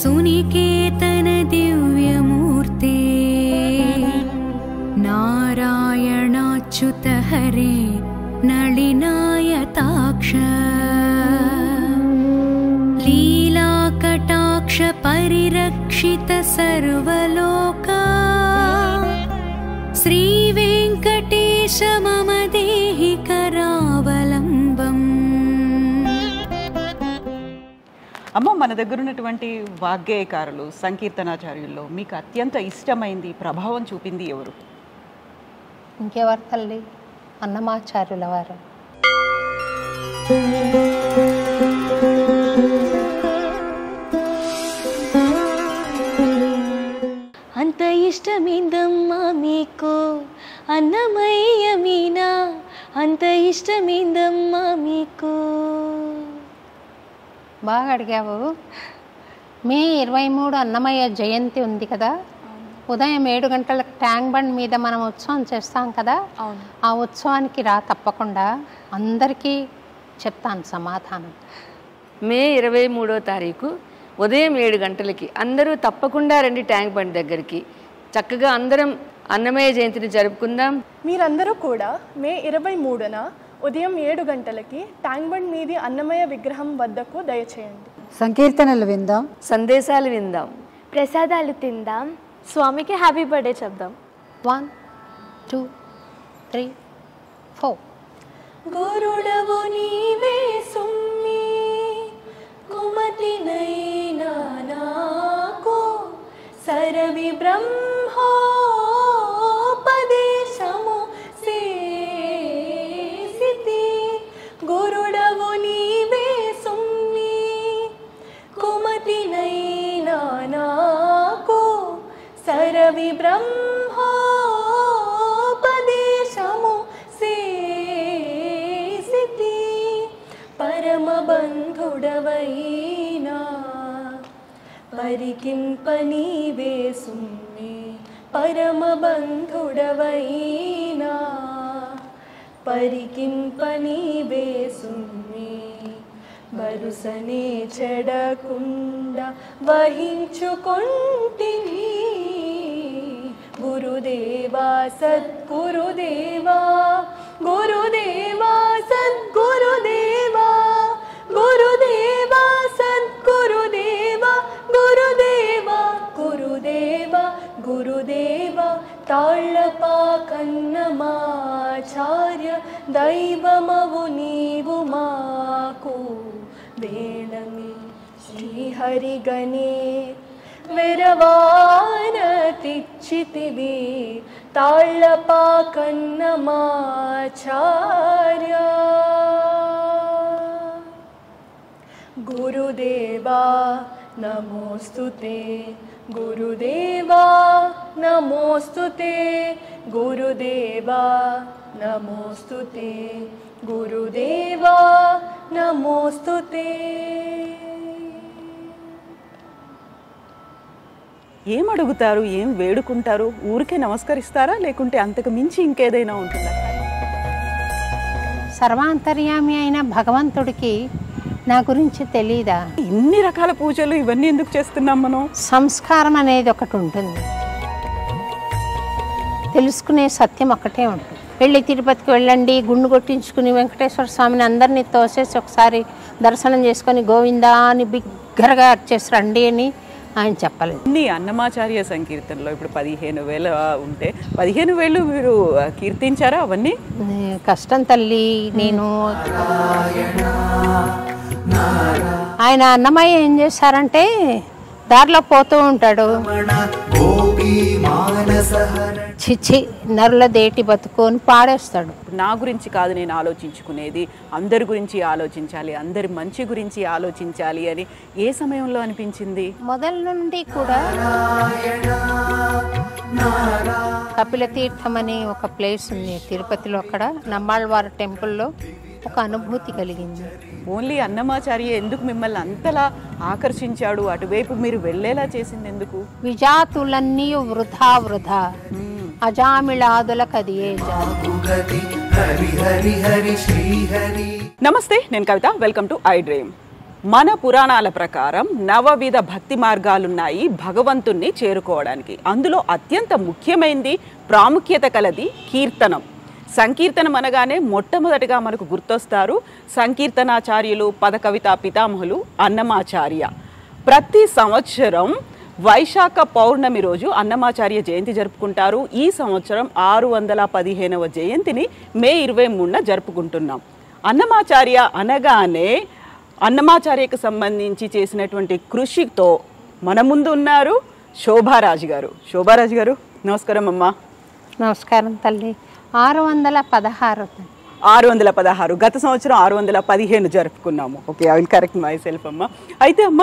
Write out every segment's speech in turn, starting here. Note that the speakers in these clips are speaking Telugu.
श्रीशेषशैलसुनिकेतन दिव्यमूर्ते नारायणाच्युत हरे नलिनायताक्ष लीलाकटाक्ष परिरक्षित सर्वलोका श्रीवेङ्कटेश मम देहि करावलम्बम्। అమ్మ, మన దగ్గర ఉన్నటువంటి వాగ్గేయకారులు సంకీర్తనాచార్యుల్లో మీకు అత్యంత ఇష్టమైంది, ప్రభావం చూపింది ఎవరు? ఇంకెవరు తల్లి, అన్నమాచార్యుల వారు. అంత ఇష్టమేందమ్మా మీకు అన్నమయ్య మీనా, అంత ఇష్టమేందమ్మా మీకు. బాగా అడిగావు. మే 23 అన్నమయ్య జయంతి ఉంది కదా, ఉదయం 7 గంటలకు ట్యాంక్ బండ్ మీద మనం ఉత్సవం చేస్తాం కదా, ఆ ఉత్సవానికి రా తప్పకుండా. అందరికీ చెప్తాను సమాధానం. మే 23వ తారీఖు ఉదయం 7 గంటలకి అందరూ తప్పకుండా రండి ట్యాంక్ బండ్ దగ్గరికి. చక్కగా అందరం అన్నమయ్య జయంతిని జరుపుకుందాం. మీరందరూ కూడా మే 23న ఉదయం 7 గంటలకి ట్యాంక్ బండ్ మీది అన్నమయ్య విగ్రహం వద్దకు దయచేయండి. సంకీర్తనలు విందాం, సందేశాలు విందాం, ప్రసాదాలు తిందాం, స్వామికి హ్యాపీ బర్త్డే చెప్దాం. 1 2 3 4. గురుడవు నీవే సుమ్మి కుమతినైనా నాకు సరవి బ్రహ్మోపదేశము సేసితి. గురుడవు నీవే సుమ్మి కుమతినైనా నాకు సరవి బ్రహ్మోపదేశము సేసితి. పరమ బంధుడవైనా పరికింప నీవే సుమ్మి, పరమ బంధుడవైనా పరికింప నీవే సుమ్మి. వరుసనే చెడకుండా వహించుకొంటివి. గురుదేవా సద్గురుదేవా, గురుదేవా సద్గురుదేవా, గురుదేవా సద్గురుదేవా, గురుదేవా గురుదేవా గురుదేవా. తాళ్ళపాకన్నమాచార్య దైవమవు నీవు మాకు. వేళమే శ్రీహరిగణే వెరవాన తిచ్చితివి. తాళ్ళపాకన్నమాచార్య. గురుదేవా నమోస్తుతే, గురుదేవా నమోస్తుతే, గురుదేవా నమోస్తుతే, గురుదేవా నమోస్తుతే. ఏం అడుగుతారు, ఏం వేడుకుంటారు? ఊరికే నమస్కరిస్తారా, లేకుంటే అంతకు మించి ఇంకేదైనా ఉంటుందా? సర్వాంతర్యామి అయిన భగవంతుడికి నా గురించి తెలీదా? ఇన్ని రకాల పూజలు ఇవన్నీ ఎందుకు చేస్తున్నాం మనం? సంస్కారం అనేది ఒకటి ఉంటుంది, తెలుసుకునే సత్యం ఒకటే ఉంటుంది. వెళ్ళి తిరుపతికి వెళ్ళండి, గుండు కొట్టించుకుని వెంకటేశ్వర స్వామిని అందరినీ తోసేసి ఒకసారి దర్శనం చేసుకొని గోవిందా అని బిగ్గరగా వచ్చేసి రండి అని ఆయన చెప్పలేదు. ఇన్ని అన్నమాచార్య సంకీర్తనలో ఇప్పుడు 15,000 ఉంటే 15,000 మీరు కీర్తించారా? అవన్నీ కష్టం తల్లి. నేను ఆయన అన్నమయ్య ఏం చేశారంటే, దారిలో పోతూ ఉంటాడు, చిచ్చి నరుల దేటి బతుకు అని పాడేస్తాడు. నా గురించి కాదు నేను ఆలోచించుకునేది, అందరి గురించి ఆలోచించాలి, అందరి మంచి గురించి ఆలోచించాలి అని ఏ సమయంలో అనిపించింది? మొదల నుండి కూడా కపిల తీర్థం అని ఒక ప్లేస్ ఉంది తిరుపతిలో. అక్కడ నమ్మాళ్ళవారి టెంపుల్లో ఒక అనుభూతి కలిగింది. ఓన్లీ అన్నమాచార్య ఎందుకు మిమ్మల్ని అంతలా ఆకర్షించాడు, అటువైపు మీరు వెళ్ళేలా చేసింది ఎందుకు? విజాతులన్నీ వృధా వృధా, అజామిళాదుల కదియే జాతి. నమస్తే, నేను Kavitha. Welcome to iDream. మన పురాణాల ప్రకారం నవవిధ భక్తి మార్గాలున్నాయి భగవంతుణ్ణి చేరుకోవడానికి. అందులో అత్యంత ముఖ్యమైనది, ప్రాముఖ్యత కలది కీర్తనం. సంకీర్తనం అనగానే మొట్టమొదటిగా మనకు గుర్తొస్తారు సంకీర్తనాచార్యులు, పదకవితా పితామహులు అన్నమాచార్య. ప్రతి సంవత్సరం వైశాఖ పౌర్ణమి రోజు అన్నమాచార్య జయంతి జరుపుకుంటారు. ఈ సంవత్సరం 615వ జయంతిని మే 23న జరుపుకుంటున్నాం. అన్నమాచార్య అనగానే అన్నమాచార్యకు సంబంధించి చేసినటువంటి కృషితో మన ముందు ఉన్నారు శోభారాజు గారు. శోభారాజు గారు, నమస్కారం అమ్మా. నమస్కారం తల్లి. 616. గత సంవత్సరం 615 జరుపుకున్నాము. Okay, I will correct myself అమ్మ. అయితే అమ్మ,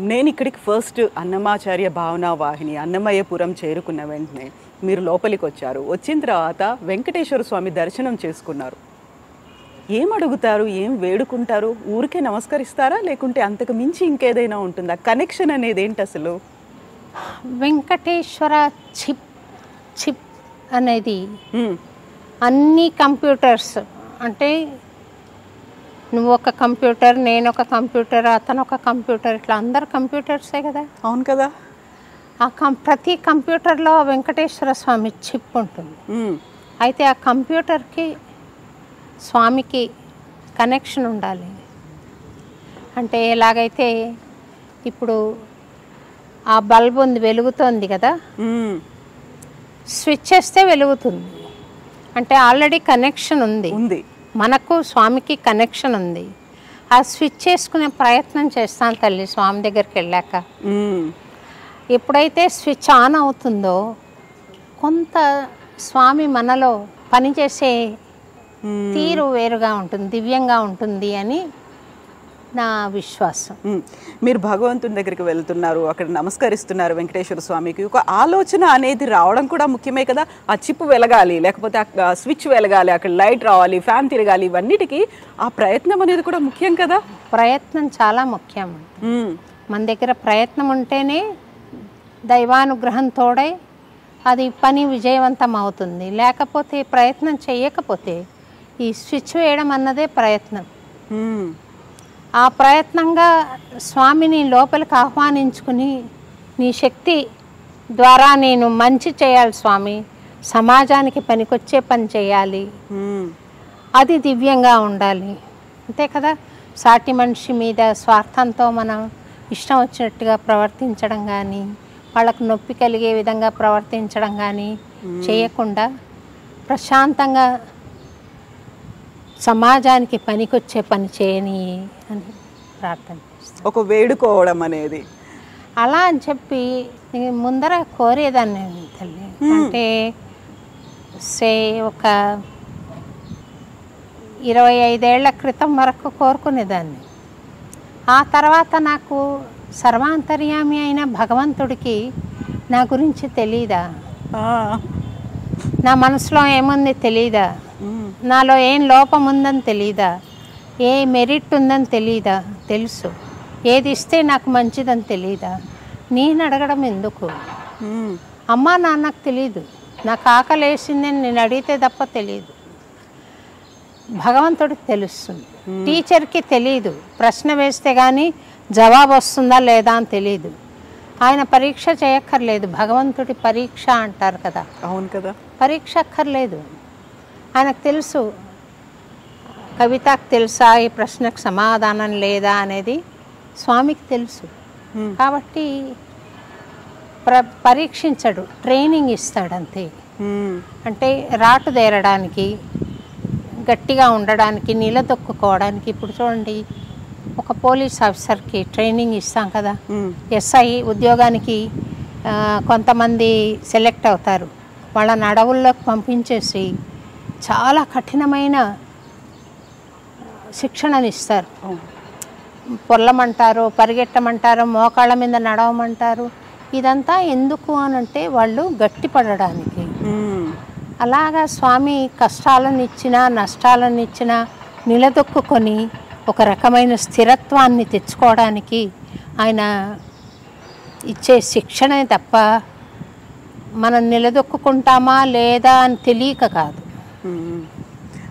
నేను ఇక్కడికి ఫస్ట్ అన్నమాచార్య భావనా వాహిని అన్నమయ్యపురం చేరుకున్న వెంటనే మీరు లోపలికి వచ్చారు. వచ్చిన తర్వాత వెంకటేశ్వర స్వామి దర్శనం చేసుకున్నారు. ఏం అడుగుతారు, ఏం వేడుకుంటారు? ఊరికే నమస్కరిస్తారా, లేకుంటే అంతకు మించి ఇంకేదైనా ఉంటుందా? కనెక్షన్ అనేది ఏంటి అసలు? వెంకటేశ్వర చిప్ అనేది అన్ని కంప్యూటర్స్, అంటే నువ్వు ఒక కంప్యూటర్, నేను ఒక కంప్యూటర్, అతను ఒక కంప్యూటర్, ఇట్లా అందరు కంప్యూటర్సే కదా. అవును కదా. ఆ ప్రతి కంప్యూటర్లో వెంకటేశ్వర స్వామి చిప్ ఉంటుంది. అయితే ఆ కంప్యూటర్కి స్వామికి కనెక్షన్ ఉండాలి. అంటే ఎలాగైతే ఇప్పుడు ఆ బల్బ్ ఉంది, వెలుగుతోంది కదా, స్విచ్ చేస్తే వెలుగుతుంది. అంటే ఆల్రెడీ కనెక్షన్ ఉంది, మనకు స్వామికి కనెక్షన్ ఉంది. ఆ స్విచ్ చేసుకునే ప్రయత్నం చేస్తాను తల్లి స్వామి దగ్గరికి వెళ్ళాక. ఎప్పుడైతే స్విచ్ ఆన్ అవుతుందో కొంత స్వామి మనలో పనిచేసే తీరు వేరుగా ఉంటుంది, దివ్యంగా ఉంటుంది అని నా విశ్వాసం. మీరు భగవంతుని దగ్గరికి వెళ్తున్నారు, అక్కడ నమస్కరిస్తున్నారు వెంకటేశ్వర స్వామికి. ఒక ఆలోచన అనేది రావడం కూడా ముఖ్యమే కదా. ఆ చిప్ వెలగాలి, లేకపోతే ఆ స్విచ్ వెలగాలి, అక్కడ లైట్ రావాలి, ఫ్యాన్ తిరగాలి, ఇవన్నిటికీ ఆ ప్రయత్నం అనేది కూడా ముఖ్యం కదా. ప్రయత్నం చాలా ముఖ్యం. మన దగ్గర ప్రయత్నం ఉంటేనే దైవానుగ్రహం తోడై అది పని విజయవంతం అవుతుంది. లేకపోతే ప్రయత్నం చేయకపోతే ఈ స్విచ్ వేయడం అన్నదే ప్రయత్నం. ఆ ప్రయత్నంగా స్వామిని లోపలికి ఆహ్వానించుకుని, నీ శక్తి ద్వారా నేను మంచి చేయాలి స్వామి, సమాజానికి పనికొచ్చే పని చేయాలి, అది దివ్యంగా ఉండాలి. అంతే కదా. సాటి మనిషి మీద స్వార్థంతో మనం ఇష్టం వచ్చినట్టుగా ప్రవర్తించడం కానీ, వాళ్ళకు నొప్పి కలిగే విధంగా ప్రవర్తించడం కానీ చేయకుండా ప్రశాంతంగా సమాజానికి పనికొచ్చే పని చేయని అని ప్రార్థన చేస్తాను. ఒక వేడుకోవడం అనేది అలా అని చెప్పి ముందర కోరేదాన్ని తల్లి. అంటే ఒక 25 ఏళ్ల క్రితం వరకు కోరుకునేదాన్ని. ఆ తర్వాత నాకు సర్వాంతర్యామి అయిన భగవంతుడికి నా గురించి తెలీదా, నా మనసులో ఏముంది తెలీదా, నాలో ఏం లోపం ఉందని తెలీదా, ఏ మెరిట్ ఉందని తెలీదా? తెలుసు. ఏది ఇస్తే నాకు మంచిదని తెలీదా? నేను అడగడం ఎందుకు? అమ్మా నాన్నకు తెలీదు, నాకు ఆకలి వేసిందని నేను అడిగితే తప్ప తెలీదు. భగవంతుడికి తెలుస్తుంది. టీచర్కి తెలీదు, ప్రశ్న వేస్తే కానీ జవాబు వస్తుందా లేదా అని తెలీదు. ఆయన పరీక్ష చేయక్కర్లేదు. భగవంతుడి పరీక్ష అంటారు కదా. అవును కదా. పరీక్ష అక్కర్లేదు, ఆయనకు తెలుసు. కవితకు తెలుసా ఈ ప్రశ్నకు సమాధానం లేదా అనేది స్వామికి తెలుసు. కాబట్టి పరీక్షించడు, ట్రైనింగ్ ఇస్తాడు అంతే. అంటే రాటు దేరడానికి, గట్టిగా ఉండడానికి, నిలదొక్కుకోవడానికి. ఇప్పుడు చూడండి, ఒక పోలీస్ ఆఫీసర్కి ట్రైనింగ్ ఇస్తాం కదా. ఎస్ఐ ఉద్యోగానికి కొంతమంది సెలెక్ట్ అవుతారు. వాళ్ళని అడవుల్లోకి పంపించేసి చాలా కఠినమైన శిక్షణని ఇస్తారు. పొర్లమంటారు, పరిగెట్టమంటారు, మోకాళ్ళ మీద నడవమంటారు. ఇదంతా ఎందుకు అనంటే వాళ్ళు గట్టిపడడానికి. అలాగా స్వామి కష్టాలను ఇచ్చినా, నష్టాలను ఇచ్చినా, నిలదొక్కుని ఒక రకమైన స్థిరత్వాన్ని తెచ్చుకోవడానికి ఆయన ఇచ్చే శిక్షణే తప్ప మనం నిలదొక్కుంటామా లేదా అని తెలియక కాదు.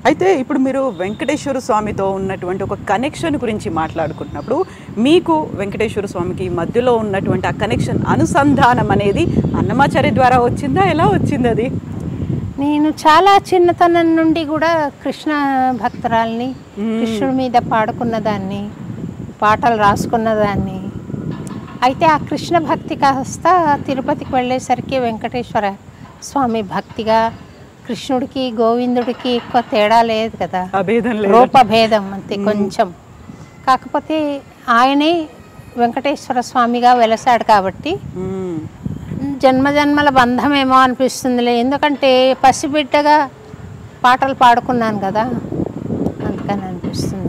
అయితే ఇప్పుడు మీరు వెంకటేశ్వర స్వామితో ఉన్నటువంటి ఒక కనెక్షన్ గురించి మాట్లాడుకుంటున్నప్పుడు మీకు వెంకటేశ్వర స్వామికి మధ్యలో ఉన్నటువంటి ఆ కనెక్షన్ అనుసంధానం అనేది అన్నమాచార్య ద్వారా వచ్చిందా, ఎలా వచ్చింది అది? నేను చాలా చిన్నతనం నుండి కూడా కృష్ణ భక్తురాల్ని, కృష్ణుడి మీద పాడుకున్నదాన్ని, పాటలు రాసుకున్నదాన్ని. అయితే ఆ కృష్ణ భక్తి కాస్త తిరుపతికి వెళ్ళేసరికి వెంకటేశ్వర స్వామి భక్తిగా, కృష్ణుడికి గోవిందుడికి ఎక్కువ తేడా లేదు కదా, రూపభేదం అంతే కొంచెం. కాకపోతే ఆయనే వెంకటేశ్వర స్వామిగా వెలసాడు కాబట్టి జన్మజన్మల బంధమేమో అనిపిస్తుందిలే. ఎందుకంటే పసిబిడ్డగా పాటలు పాడుకున్నాను కదా, అందుకని అనిపిస్తుంది.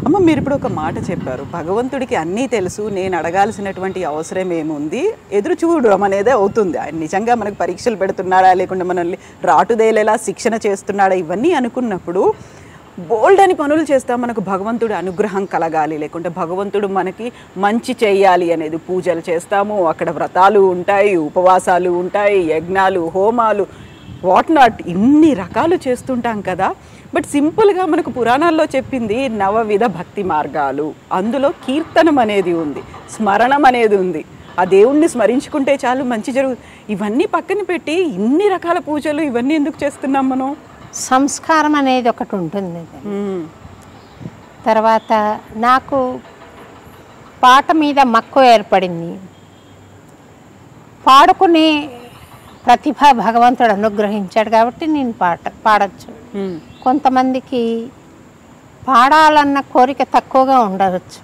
అమ్మ, మీరు ఇప్పుడు ఒక మాట చెప్పారు, భగవంతుడికి అన్నీ తెలుసు, నేను అడగాల్సినటువంటి అవసరం ఏముంది, ఎదురు చూడడం అనేదే అవుతుంది. ఆయన నిజంగా మనకు పరీక్షలు పెడుతున్నాడా, లేకుంటే మనల్ని రాటుదేలేలా శిక్షణ చేస్తున్నాడా, ఇవన్నీ అనుకున్నప్పుడు బోల్డ్ అని పనులు చేస్తాం. మనకు భగవంతుడి అనుగ్రహం కలగాలి, లేకుంటే భగవంతుడు మనకి మంచి చేయాలి అనేది పూజలు చేస్తాము, అక్కడ వ్రతాలు ఉంటాయి, ఉపవాసాలు ఉంటాయి, యజ్ఞాలు, హోమాలు, వాట్ నాట్, ఇన్ని రకాలు చేస్తుంటాం కదా. బట్ సింపుల్గా మనకు పురాణాల్లో చెప్పింది నవవిధ భక్తి మార్గాలు, అందులో కీర్తనం అనేది ఉంది, స్మరణం అనేది ఉంది. ఆ దేవుణ్ణి స్మరించుకుంటే చాలు మంచి జరుగుతుంది. ఇవన్నీ పక్కన పెట్టి ఇన్ని రకాల పూజలు ఇవన్నీ ఎందుకు చేస్తున్నాం మనం? సంస్కారం అనేది ఒకటి ఉంటుంది. తర్వాత నాకు పాట మీద మక్కువ ఏర్పడింది. పాడుకునే ప్రతిభ భగవంతుడు అనుగ్రహించాడు కాబట్టి నేను పాడచ్చు. కొంతమందికి పాడాలన్న కోరిక తక్కువగా ఉండవచ్చు,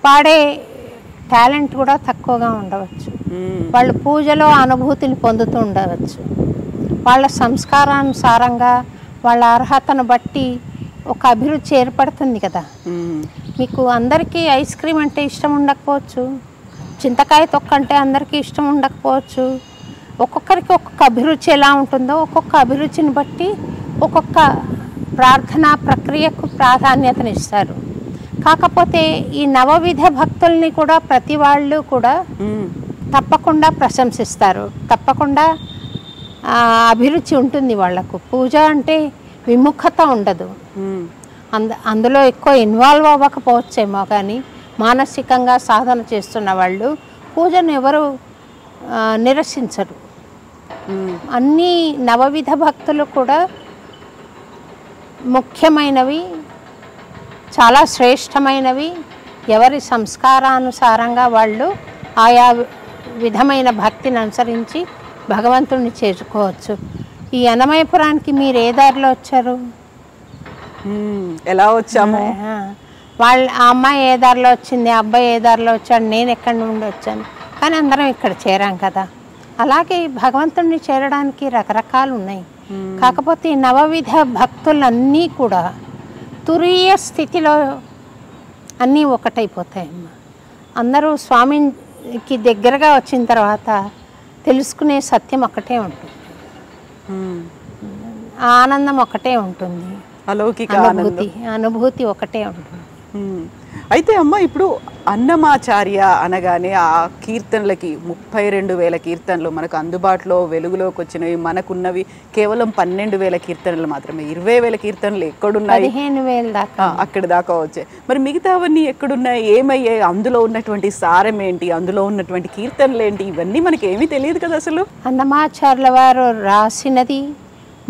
పాడే టాలెంట్ కూడా తక్కువగా ఉండవచ్చు. వాళ్ళు పూజలో అనుభూతిని పొందుతూ ఉండవచ్చు. వాళ్ళ సంస్కారానుసారంగా వాళ్ళ అర్హతను బట్టి ఒక అభిరుచి ఏర్పడుతుంది కదా. మీకు అందరికీ ఐస్ క్రీమ్ అంటే ఇష్టం ఉండకపోవచ్చు, చింతకాయ తొక్క అంటే అందరికీ ఇష్టం ఉండకపోవచ్చు. ఒక్కొక్కరికి ఒక్కొక్క అభిరుచి ఎలా ఉంటుందో ఒక్కొక్క అభిరుచిని బట్టి ఒక్కొక్క ప్రార్థనా ప్రక్రియకు ప్రాధాన్యతనిస్తారు. కాకపోతే ఈ నవవిధ భక్తుల్ని కూడా ప్రతి వాళ్ళు కూడా తప్పకుండా ప్రశంసిస్తారు, తప్పకుండా అభిరుచి ఉంటుంది వాళ్ళకు. పూజ అంటే విముఖత ఉండదు, అందులో ఎక్కువ ఇన్వాల్వ్ అవ్వకపోవచ్చేమో, కానీ మానసికంగా సాధన చేస్తున్న వాళ్ళు పూజను ఎవరు నిరసించరు. అన్ని నవవిధ భక్తులు కూడా ముఖ్యమైనవి, చాలా శ్రేష్టమైనవి. ఎవరి సంస్కారానుసారంగా వాళ్ళు ఆయా విధమైన భక్తిని అనుసరించి భగవంతుడిని చేరుకోవచ్చు. ఈ అన్నమయపురానికి మీరు ఏ దారిలో వచ్చారు? ఎలా వచ్చాము? వాళ్ళ ఆ అమ్మాయి ఏ దారిలో వచ్చింది, ఆ అబ్బాయి ఏ దారిలో వచ్చాడు, నేను ఎక్కడి నుండి వచ్చాను, కానీ అందరం ఇక్కడ చేరాం కదా. అలాగే భగవంతుడిని చేరడానికి రకరకాలు ఉన్నాయి. కాకపోతే నవవిధ భక్తులన్నీ కూడా తురీయ స్థితిలో అన్నీ ఒకటైపోతాయమ్మా. అందరూ స్వామికి దగ్గరగా వచ్చిన తర్వాత తెలుసుకునే సత్యం ఒకటే ఉంటుంది, ఆనందం ఒకటే ఉంటుంది, అలౌకిక అనుభూతి ఒకటే ఉంటుంది. అయితే అమ్మ, ఇప్పుడు అన్నమాచార్య అనగానే ఆ కీర్తనలకి 32,000 కీర్తనలు మనకు అందుబాటులో వెలుగులోకి వచ్చినవి, మనకున్నవి కేవలం 12,000 కీర్తనలు మాత్రమే. 20,000 కీర్తనలు ఎక్కడున్నాయి? 15,000 దాకా, అక్కడి దాకా వచ్చాయి. మరి మిగతావన్నీ ఎక్కడున్నాయి, ఏమయ్యాయి, అందులో ఉన్నటువంటి సారం ఏంటి, అందులో ఉన్నటువంటి కీర్తనలు ఏంటి, ఇవన్నీ మనకి ఏమీ తెలియదు కదా అసలు. అన్నమాచార్యుల వారు రాసినది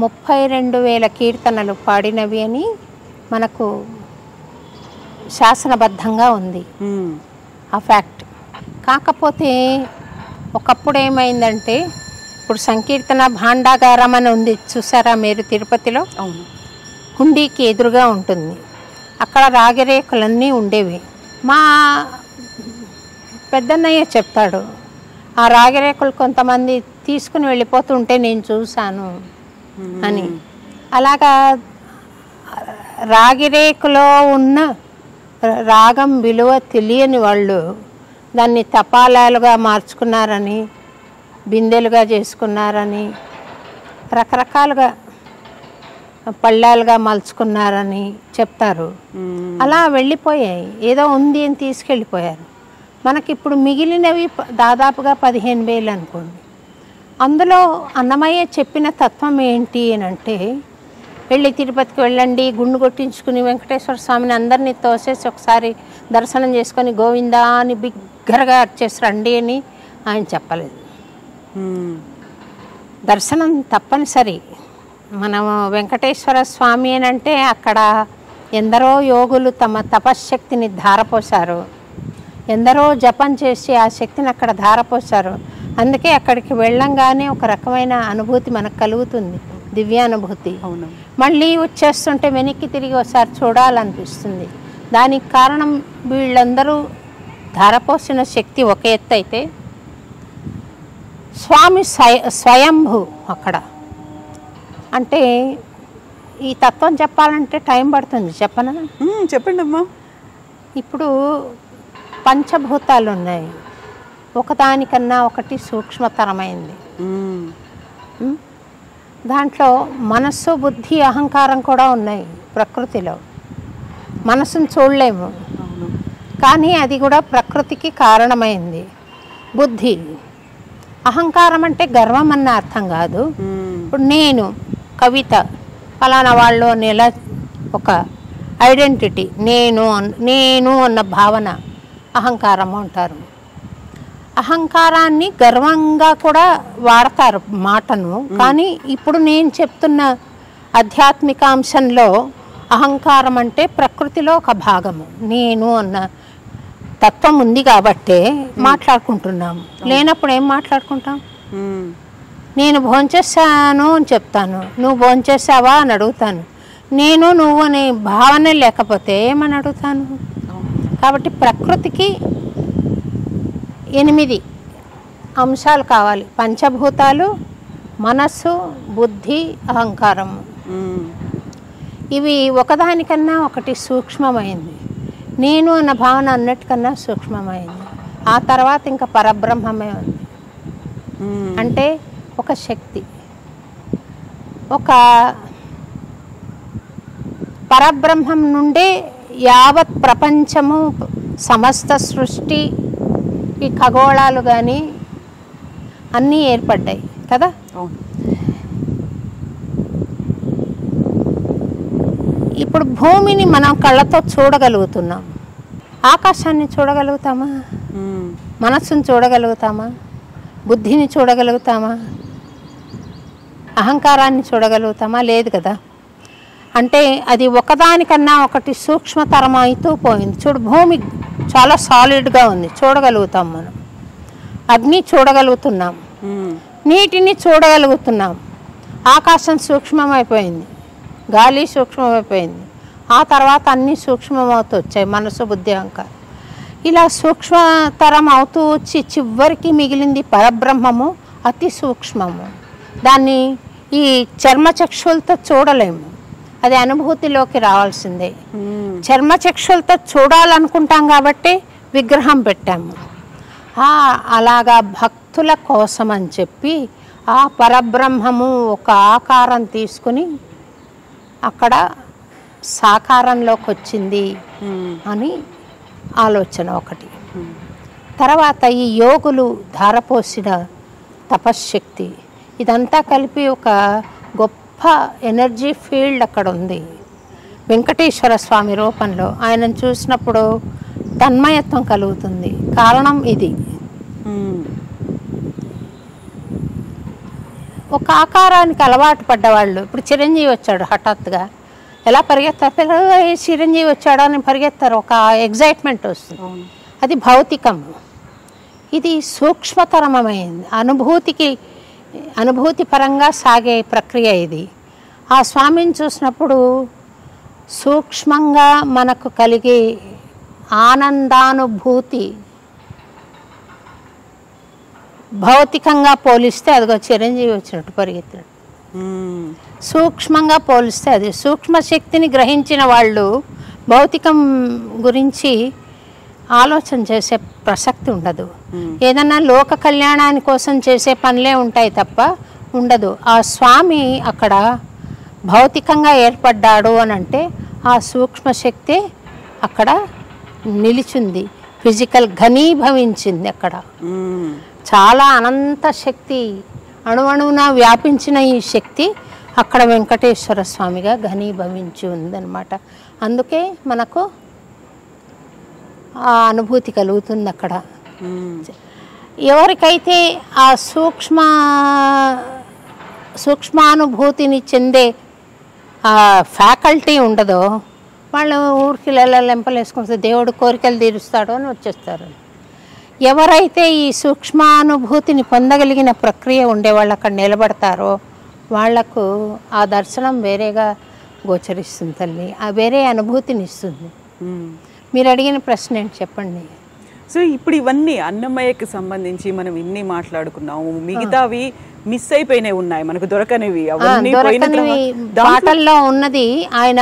32,000 కీర్తనలు పాడినవి అని మనకు శాసనబద్ధంగా ఉంది ఆ ఫ్యాక్ట్. కాకపోతే ఒకప్పుడు ఏమైందంటే, ఇప్పుడు సంకీర్తన భాండాగారం అని ఉంది చూసారా మీరు తిరుపతిలో? అవును. హుండీకి ఎదురుగా ఉంటుంది, అక్కడ రాగిరేకులన్నీ ఉండేవి. మా పెద్దన్నయ్య చెప్తాడు, ఆ రాగిరేకులు కొంతమంది తీసుకుని వెళ్ళిపోతుంటే నేను చూశాను అని. అలాగా రాగిరేకులో ఉన్న రాగం విలువ తెలియని వాళ్ళు దాన్ని తపాలాలుగా మార్చుకున్నారని, బిందెలుగా చేసుకున్నారని, రకరకాలుగా పళ్ళాలుగా మలుచుకున్నారని చెప్తారు. అలా వెళ్ళిపోయాయి, ఏదో ఉంది అని తీసుకెళ్ళిపోయారు. మనకిప్పుడు మిగిలినవి దాదాపుగా 15,000 అనుకోండి. అందులో అన్నమయ్య చెప్పిన తత్వం ఏంటి అని అంటే, వెళ్ళి తిరుపతికి వెళ్ళండి, గుండు కొట్టించుకుని వెంకటేశ్వర స్వామిని అందరినీ తోసేసి ఒకసారి దర్శనం చేసుకొని గోవిందా అని బిగ్గరగా అర్చేసి రండి అని ఆయన చెప్పలేదు. దర్శనం తప్పనిసరి. మనం వెంకటేశ్వర స్వామి అని అంటే అక్కడ ఎందరో యోగులు తమ తపశ్శక్తిని ధారపోశారు, ఎందరో జపం చేసి ఆ శక్తిని అక్కడ ధారపోశారు. అందుకే అక్కడికి వెళ్ళంగానే ఒక రకమైన అనుభూతి మనకు కలుగుతుంది, దివ్యానుభూతి. మళ్ళీ వచ్చేస్తుంటే వెనక్కి తిరిగి ఒకసారి చూడాలనిపిస్తుంది. దానికి కారణం వీళ్ళందరూ ధారపోసిన శక్తి ఒక ఎత్తు అయితే, స్వామి స్వయంభూ అక్కడ. అంటే ఈ తత్వం చెప్పాలంటే టైం పడుతుంది, చెప్పనా? చెప్పండి అమ్మా. ఇప్పుడు పంచభూతాలు ఉన్నాయి, ఒకదానికన్నా ఒకటి సూక్ష్మతరమైంది. దాంట్లో మనస్సు, బుద్ధి, అహంకారం కూడా ఉన్నాయి ప్రకృతిలో. మనసును చూడలేము, కానీ అది కూడా ప్రకృతికి కారణమైంది. బుద్ధి, అహంకారం అంటే గర్వం అన్న అర్థం కాదు. ఇప్పుడు నేను కవిత ఫలానా వాళ్ళు అనేలా ఒక ఐడెంటిటీ, నేను అన్న భావన అహంకారం అంటారు. అహంకారాన్ని గర్వంగా కూడా వాడతారు మాటను. కానీ ఇప్పుడు నేను చెప్తున్న ఆధ్యాత్మికాంశంలో అహంకారం అంటే ప్రకృతిలో ఒక భాగము. నేను అన్న తత్వం ఉంది కాబట్టే మాట్లాడుకుంటున్నాము. లేనప్పుడు ఏం మాట్లాడుకుంటాం? నేను భోంచేసాను అని చెప్తాను, నువ్వు భోంచేసావా అని అడుగుతాను. నేను నువ్వు అనే భావన లేకపోతే ఏమని అడుగుతాను? కాబట్టి ప్రకృతికి 8 అంశాలు కావాలి: పంచభూతాలు, మనస్సు, బుద్ధి, అహంకారము. ఇవి ఒకదానికన్నా ఒకటి సూక్ష్మమైంది. నేను అన్న భావన అన్నిటికన్నా సూక్ష్మమైంది. ఆ తర్వాత ఇంకా పరబ్రహ్మమే ఉంది. అంటే ఒక శక్తి, ఒక పరబ్రహ్మం నుండే యావత్ ప్రపంచము, సమస్త సృష్టి, ఈ ఖగోళాలు కానీ అన్నీ ఏర్పడ్డాయి కదా. ఇప్పుడు భూమిని మనం కళ్ళతో చూడగలుగుతున్నాం, ఆకాశాన్ని చూడగలుగుతామా? మనస్సును చూడగలుగుతామా? బుద్ధిని చూడగలుగుతామా? అహంకారాన్ని చూడగలుగుతామా? లేదు కదా. అంటే అది ఒకదానికన్నా ఒకటి సూక్ష్మతరం అవుతూ పోయింది. చూడు, భూమి చాలా సాలిడ్గా ఉంది, చూడగలుగుతాం మనం. అగ్ని చూడగలుగుతున్నాం, నీటిని చూడగలుగుతున్నాం. ఆకాశం సూక్ష్మమైపోయింది, గాలి సూక్ష్మమైపోయింది. ఆ తర్వాత అన్నీ సూక్ష్మమవుతూ వచ్చాయి, మనసు, బుద్ధి, అహంకారం. ఇలా సూక్ష్మతరం అవుతూ వచ్చి చివరికి మిగిలింది పరబ్రహ్మము, అతి సూక్ష్మము. దాన్ని ఈ చర్మచక్షులతో చూడలేము, అది అనుభూతిలోకి రావాల్సిందే. చర్మచక్షులతో చూడాలనుకుంటాం కాబట్టి విగ్రహం పెట్టాము. అలాగా భక్తుల కోసం అని చెప్పి ఆ పరబ్రహ్మము ఒక ఆకారం తీసుకుని అక్కడ సాకారంలోకి వచ్చింది అని ఆలోచన ఒకటి. తర్వాత ఈ యోగులు ధారపోసిన తపశ్శక్తి, ఇదంతా కలిపి ఒక గొప్ప ఎనర్జీ ఫీల్డ్ అక్కడ ఉంది. వెంకటేశ్వర స్వామి రూపంలో ఆయనను చూసినప్పుడు తన్మయత్వం కలుగుతుంది. కారణం ఇది. ఒక ఆకారానికి అలవాటు పడ్డవాళ్ళు, ఇప్పుడు చిరంజీవి వచ్చాడు హఠాత్తుగా, ఎలా పరిగెత్తారు పిల్లలు, చిరంజీవి వచ్చాడు అని పరిగెత్తారు, ఒక ఎగ్జైట్మెంట్ వస్తుంది. అది భౌతికం. ఇది సూక్ష్మతరమైంది, అనుభూతి పరంగా సాగే ప్రక్రియ ఇది. ఆ స్వామిని చూసినప్పుడు సూక్ష్మంగా మనకు కలిగే ఆనందానుభూతి భౌతికంగా పోలిస్తే అదిగో చిరంజీవి వచ్చినట్టు పరిగెత్తినట్టు. సూక్ష్మంగా పోలిస్తే అది సూక్ష్మ శక్తిని గ్రహించిన వాళ్ళు భౌతికం గురించి ఆలోచన చేసే ప్రసక్తి ఉండదు. ఏదన్నా లోక కళ్యాణాని కోసం చేసే పనులే ఉంటాయి తప్ప ఉండదు. ఆ స్వామి అక్కడ భౌతికంగా ఏర్పడ్డాడు అని అంటే ఆ సూక్ష్మశక్తి అక్కడ నిలిచింది, ఫిజికల్ ఘనీభవించింది. అక్కడ చాలా అనంత శక్తి అణువణువున వ్యాపించిన ఈ శక్తి అక్కడ వెంకటేశ్వర స్వామిగా ఘనీభవించి ఉందన్నమాట. అందుకే మనకు ఆ అనుభూతి కలుగుతుంది అక్కడ. ఎవరికైతే ఆ సూక్ష్మానుభూతిని చెందే ఆ ఫ్యాకల్టీ ఉండదో వాళ్ళు ఊరికి లెంపలేసుకుంటే దేవుడు కోరికలు తీరుస్తాడు అని వచ్చేస్తారు. ఎవరైతే ఈ సూక్ష్మానుభూతిని పొందగలిగిన ప్రక్రియ ఉండేవాళ్ళు అక్కడ నిలబడతారో వాళ్లకు ఆ దర్శనం వేరేగా గోచరిస్తుంది తల్లి, ఆ వేరే అనుభూతిని ఇస్తుంది. మీరు అడిగిన ప్రశ్న ఏంటి చెప్పండి. సో ఇప్పుడు ఇవన్నీ అన్నమయ్యకి సంబంధించి మనం ఇన్ని మాట్లాడుకున్నాము, మిగతావి మిస్ అయిపోయినవి ఉన్నాయి, మనకు దొరకనివి. పాటల్లో ఉన్నది ఆయన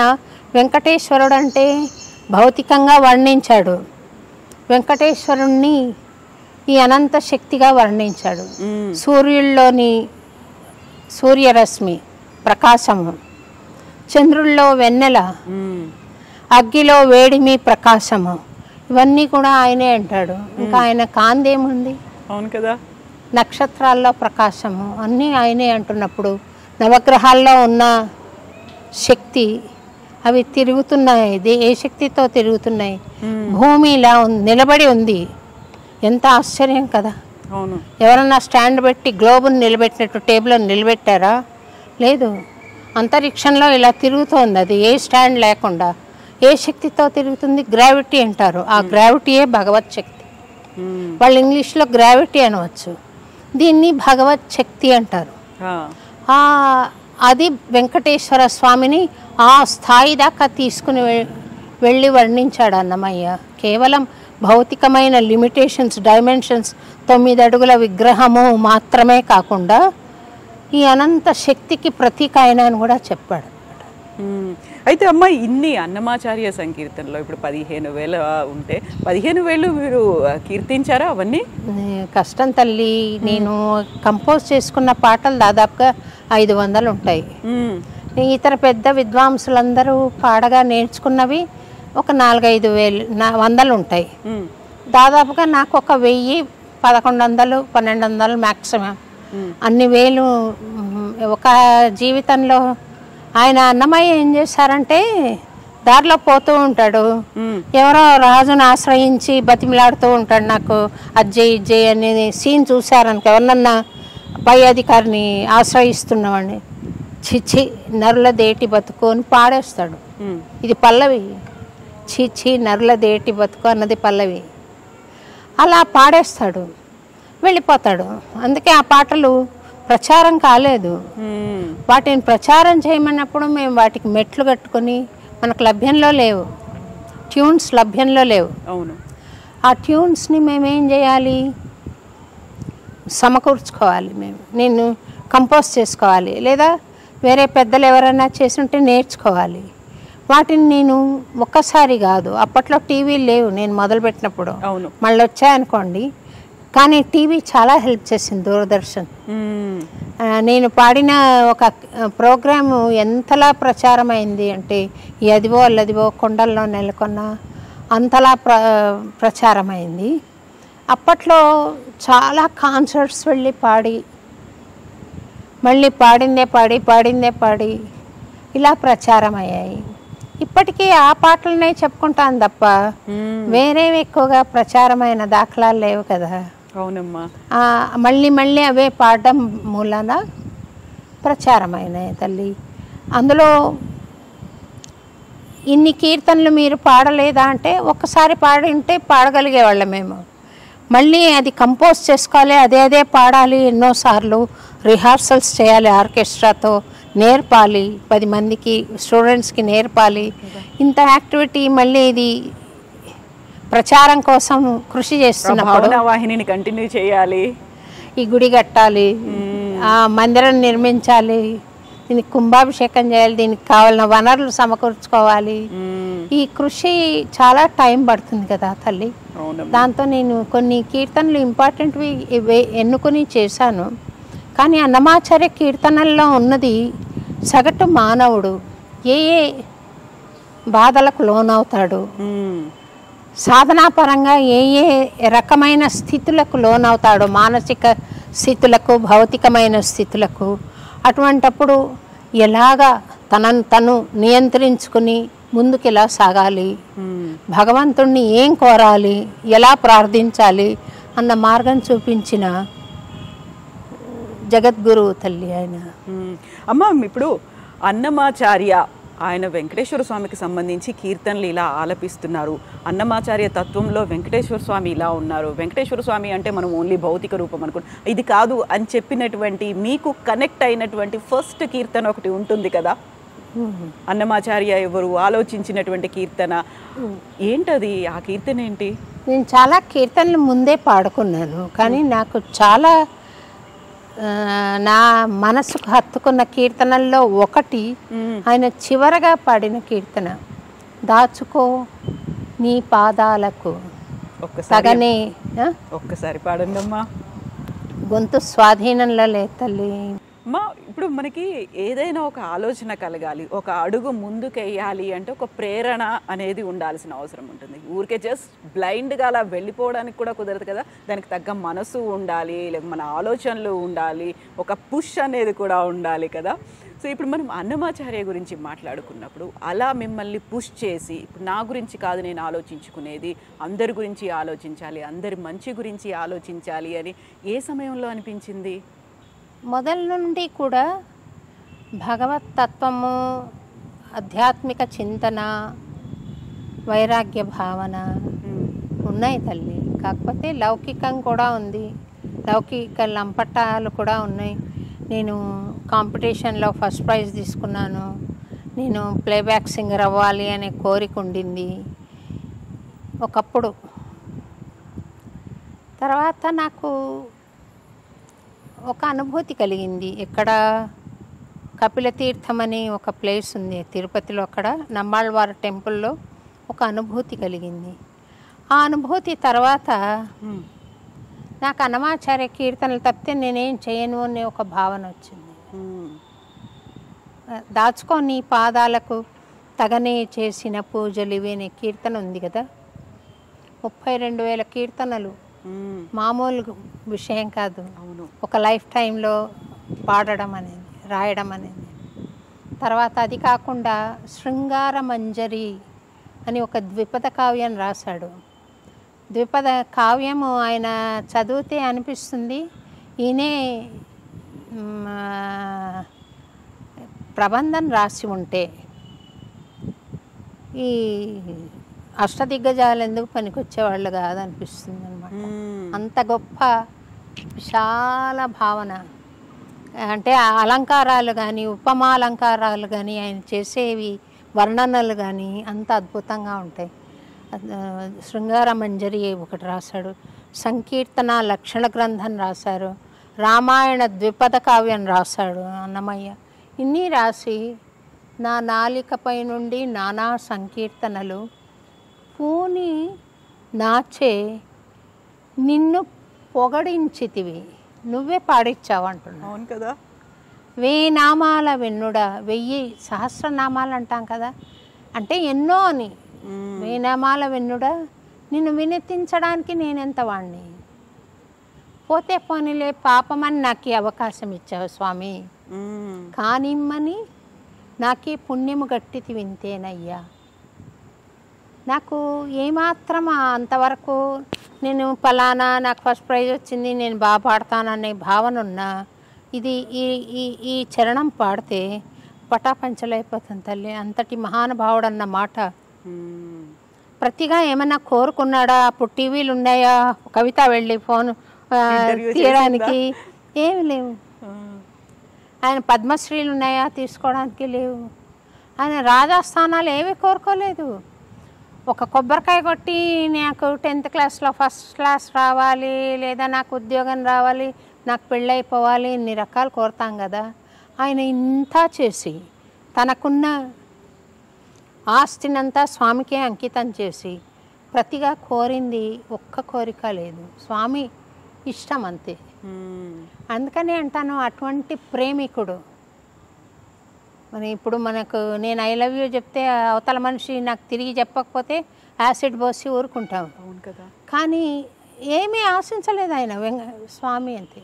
వెంకటేశ్వరుడు అంటే భౌతికంగా వర్ణించాడు, వెంకటేశ్వరుణ్ణి ఈ అనంత శక్తిగా వర్ణించాడు. సూర్యుల్లోని సూర్యరశ్మి ప్రకాశము, చంద్రుల్లో వెన్నెల, అగ్గిలో వేడిమి ప్రకాశము, ఇవన్నీ కూడా ఆయనే అంటాడు. ఇంకా ఆయన కాందేముంది? అవును కదా. నక్షత్రాల్లో ప్రకాశము అన్నీ ఆయనే అంటున్నప్పుడు నవగ్రహాల్లో ఉన్న శక్తి అవి తిరుగుతున్నాయి. ఏ శక్తితో తిరుగుతున్నాయి? భూమి ఇలా నిలబడి ఉంది. ఎంత ఆశ్చర్యం కదా. అవును. ఎవరన్నా స్టాండ్ పెట్టి గ్లోబుని నిలబెట్టినట్టు టేబుల్ని నిలబెట్టారా? లేదు. అంతరిక్షంలో ఇలా తిరుగుతోంది, అది ఏ స్టాండ్ లేకుండా. ఏ శక్తితో తిరుగుతుంది? గ్రావిటీ అంటారు. ఆ గ్రావిటీయే భగవత్ శక్తి. వాళ్ళు ఇంగ్లీష్లో గ్రావిటీ అనవచ్చు, దీన్ని భగవత్ శక్తి అంటారు. అది వెంకటేశ్వర స్వామిని ఆ స్థాయి దాకా తీసుకుని వెళ్ళి వర్ణించాడు అన్నమయ్య. కేవలం భౌతికమైన లిమిటేషన్స్, డైమెన్షన్స్, 9 అడుగుల విగ్రహము మాత్రమే కాకుండా ఈ అనంత శక్తికి ప్రతీక ఆయన అని కూడా చెప్పాడు. అయితే అమ్మ, ఇన్ని అన్నమాచార్య సంకీర్తనలో ఇప్పుడు 15,000 ఉంటే 15,000 మీరు కీర్తించారా? అవన్నీ కష్టం తల్లి. నేను కంపోజ్ చేసుకున్న పాటలు దాదాపుగా 500 ఉంటాయి. ఇతర పెద్ద విద్వాంసులందరూ పాడగా నేర్చుకున్నవి ఒక 4-5 ఉంటాయి. దాదాపుగా నాకు ఒక 1000, 1100, 1200 మ్యాక్సిమం. అన్ని వేలు ఒక జీవితంలో. ఆయన అన్నమయ్య ఏం చేశారంటే దారిలో పోతూ ఉంటాడు, ఎవరో రాజును ఆశ్రయించి బతిమిలాడుతూ ఉంటాడు, నాకు అజ్జయ్ ఇజ్జయ్ అనేది సీన్ చూశారనుకో, ఎవరినన్నా పై అధికారిని ఆశ్రయిస్తున్నామని, చిచ్చి నరుల దేటి బతుకు అని పాడేస్తాడు. ఇది పల్లవి. చిచ్చి నరుల దేటి బతుకు అన్నది పల్లవి. అలా పాడేస్తాడు, వెళ్ళిపోతాడు. అందుకే ఆ పాటలు ప్రచారం కాలేదు. వాటిని ప్రచారం చేయమన్నప్పుడు మేము వాటికి మెట్లు కట్టుకొని, మనకు లభ్యంలో లేవు, ట్యూన్స్ లభ్యంలో లేవు. అవును. ఆ ట్యూన్స్ని మేమేం చేయాలి? సమకూర్చుకోవాలి. నేను కంపోజ్ చేసుకోవాలి, లేదా వేరే పెద్దలు ఎవరైనా చేస్తుంటే నేర్చుకోవాలి. వాటిని నేను ఒక్కసారి కాదు, అప్పట్లో టీవీలు లేవు నేను మొదలుపెట్టినప్పుడు. అవును. మళ్ళీ వచ్చాయనుకోండి, కానీ టీవీ చాలా హెల్ప్ చేసింది, దూరదర్శన్. నేను పాడిన ఒక ప్రోగ్రాము ఎంతలా ప్రచారమైంది అంటే, ఈ అదివో అల్లదివో కొండల్లో నెలకొన్న అంతలా ప్రచారమైంది. అప్పట్లో చాలా కాన్సర్ట్స్ వెళ్ళి పాడి, మళ్ళీ పాడిందే పాడి ఇలా ప్రచారం అయ్యాయి. ఇప్పటికీ ఆ పాటలనే చెప్పుకుంటాను తప్ప వేరేవి ఎక్కువగా ప్రచారమైన దాఖలాలు లేవు కదా. అవునమ్మా. మళ్ళీ అవే పాడడం మూలన ప్రచారమైనాయి తల్లి. అందులో ఇన్ని కీర్తనలు మీరు పాడలేదా అంటే, ఒక్కసారి పాడింటే పాడగలిగేవాళ్ళం మేము. మళ్ళీ అది కంపోజ్ చేసుకోవాలి, అదే పాడాలి, ఎన్నోసార్లు రిహార్సల్స్ చేయాలి, ఆర్కెస్ట్రాతో నేర్పాలి, 10 మందికి స్టూడెంట్స్కి నేర్పాలి. ఇంత యాక్టివిటీ మళ్ళీ ఇది ప్రచారం కోసం కృషి చేస్తున్నప్పుడు వాహినిని కంటిన్యూ చేయాలి, ఈ గుడి కట్టాలి, ఆ మందిరం నిర్మించాలి, దీనికి కుంభాభిషేకం చేయాలి, దీనికి కావాలన్న వనరులు సమకూర్చుకోవాలి. ఈ కృషి చాలా టైం పడుతుంది కదా తల్లి. దాంతో నేను కొన్ని కీర్తనలు ఇంపార్టెంట్వి ఎన్నుకొని చేశాను. కానీ అన్నమాచార్య కీర్తనల్లో ఉన్నది సగటు మానవుడు ఏ ఏ బాధలకు లోనవుతాడు, సాధనాపరంగా ఏ ఏ రకమైన స్థితులకు లోనవుతాడు, మానసిక స్థితులకు, భౌతికమైన స్థితులకు. అటువంటప్పుడు ఎలాగా తనను తను నియంత్రించుకుని ముందుకు ఎలా సాగాలి, భగవంతుణ్ణి ఏం కోరాలి, ఎలా ప్రార్థించాలి అన్న మార్గం చూపించిన జగద్గురువు తల్లి ఆయన. అమ్మ, ఇప్పుడు అన్నమాచార్య ఆయన వెంకటేశ్వర స్వామికి సంబంధించి కీర్తనలు ఇలా ఆలపిస్తున్నారు. అన్నమాచార్య తత్వంలో వెంకటేశ్వర స్వామి ఇలా ఉన్నారు. వెంకటేశ్వర స్వామి అంటే మనం ఓన్లీ భౌతిక రూపం అనుకుంటాం, ఇది కాదు అని చెప్పినటువంటి మీకు కనెక్ట్ అయినటువంటి ఫస్ట్ కీర్తన ఒకటి ఉంటుంది కదా, అన్నమాచార్య ఎవరు ఆలోచించినటువంటి కీర్తన ఏంటది? ఆ కీర్తన ఏంటి? నేను చాలా కీర్తనలు ముందే పాడుకున్నాను, కానీ నాకు చాలా నా మనసుకు హత్తుకున్న కీర్తనల్లో ఒకటి ఆయన చివరగా పాడిన కీర్తన, దాచుకో నీ పాదాలకు తగనే. ఒక్కసారి పాడండి అమ్మా. గొంతు స్వాధీనంలో లే తల్లి. అమ్మా, ఇప్పుడు మనకి ఏదైనా ఒక ఆలోచన కలగాలి, ఒక అడుగు ముందుకెయ్యాలి అంటే ఒక ప్రేరణ అనేది ఉండాల్సిన అవసరం ఉంటుంది. ఊరికే జస్ట్ బ్లైండ్గా అలా వెళ్ళిపోవడానికి కూడా కుదరదు కదా, దానికి తగ్గ మనసు ఉండాలి, లేక మన ఆలోచనలు ఉండాలి, ఒక పుష్ అనేది కూడా ఉండాలి కదా. సో ఇప్పుడు మనం అన్నమాచార్య గురించి మాట్లాడుకున్నప్పుడు అలా మిమ్మల్ని పుష్ చేసి, ఇప్పుడు నా గురించి కాదు నేను ఆలోచించుకునేది, అందరి గురించి ఆలోచించాలి, అందరి మంచి గురించి ఆలోచించాలి అని ఏ సమయంలో అనిపించింది? మొదల నుండి కూడా భగవత్ తత్వము, ఆధ్యాత్మిక చింతన, వైరాగ్య భావన ఉన్నాయి తల్లి. కాకపోతే లౌకికం కూడా ఉంది, లౌకిక లంపటాలు కూడా ఉన్నాయి. నేను కాంపిటీషన్లో ఫస్ట్ ప్రైజ్ తీసుకున్నాను, నేను ప్లేబ్యాక్ సింగర్ అవ్వాలి అనే కోరిక ఉండింది ఒకప్పుడు. తర్వాత నాకు ఒక అనుభూతి కలిగింది. ఇక్కడ కపిలతీర్థం అని ఒక ప్లేస్ ఉంది తిరుపతిలో, అక్కడ నమ్మాళ్ళవారి టెంపుల్లో ఒక అనుభూతి కలిగింది. ఆ అనుభూతి తర్వాత నాకు అన్నమాచార్య కీర్తనలు తప్పితే నేనేం చేయను అనే ఒక భావన వచ్చింది. దాచుకో నీ పాదాలకు తగనే చేసిన పూజలు ఇవి అనే కీర్తన ఉంది కదా, 32,000 కీర్తనలు మామూలు విషయం కాదు. ఒక లైఫ్ టైంలో పాడడం అనేది, రాయడం అనేది. తర్వాత అది కాకుండా శృంగార మంజరి అని ఒక ద్విపద కావ్యం రాశాడు. ద్విపద కావ్యము ఆయన చదివితే అనిపిస్తుంది ఈయనే ప్రబంధం రాసి ఉంటే ఈ అష్టదిగ్గజాలు ఎందుకు పనికొచ్చేవాళ్ళు కాదనిపిస్తుంది అనమాట. అంత గొప్ప విశాల భావన. అంటే అలంకారాలు కానీ, ఉపమాలంకారాలు కానీ, ఆయన చేసేవి వర్ణనలు కానీ అంత అద్భుతంగా ఉంటాయి. శృంగార మంజరి ఒకటి రాశాడు, సంకీర్తన లక్షణ గ్రంథం రాశారు, రామాయణ ద్విపద కావ్యం రాశాడు అన్నమయ్య. ఇన్ని రాసి నా నాలికపై నుండి నానా సంకీర్తనలు పూని నాచే నిన్ను పొగడించితివి, నువ్వే పాడిచ్చావు అంటున్నావు. అవును కదా. 1000 నామాల వెన్నుడా, 1000 సహస్రనామాలు అంటాం కదా, అంటే ఎన్నో అని. 1000 నామాల వెన్నుడా, నిన్ను వినతించడానికి నేనెంత వాణ్ణి, పోతే పోనీలే పాపమని నాకు ఈ అవకాశం ఇచ్చావు స్వామి, కానిమ్మని నాకే పుణ్యము గట్టితి వింతేనయ్యా. నాకు ఏమాత్రం అంతవరకు నేను ఫలానా నాకు ఫస్ట్ ప్రైజ్ వచ్చింది, నేను బాగా పాడతాననే భావన ఉన్నా, ఇది ఈ ఈ ఈ చరణం పాడితే పటాపంచలైపోతుంది తల్లి. అంతటి మహానుభావుడు అన్న మాట. ప్రతిగా ఏమన్నా కోరుకున్నాడా? అప్పుడు టీవీలు ఉన్నాయా? కవిత వెళ్ళి ఫోన్ తీయడానికి ఏమి లేవు. ఆయన పద్మశ్రీలు ఉన్నాయా? తీసుకోవడానికి లేవు. ఆయన రాజాస్థానాలు ఏవి కోరుకోలేదు. ఒక కొబ్బరికాయ కొట్టి నాకు 10th క్లాస్లో ఫస్ట్ క్లాస్ రావాలి, లేదా నాకు ఉద్యోగం రావాలి, నాకు పెళ్ళైపోవాలి, ఇన్ని రకాలు కోరుతాం కదా. ఆయన ఇంత చేసి తనకున్న ఆస్తినంతా స్వామికే అంకితం చేసి ప్రతిగా కోరింది ఒక్క కోరిక లేదు, స్వామి ఇష్టం అంతే. అందుకని అంటాను, అటువంటి ప్రేమికుడు మరి ఇప్పుడు మనకు నేను ఐ లవ్ యూ చెప్తే అవతల మనిషి నాకు తిరిగి చెప్పకపోతే యాసిడ్ పోసి ఊరుకుంటాం. అవును కదా. కానీ ఏమీ ఆశించలేదు ఆయన స్వామి అంతే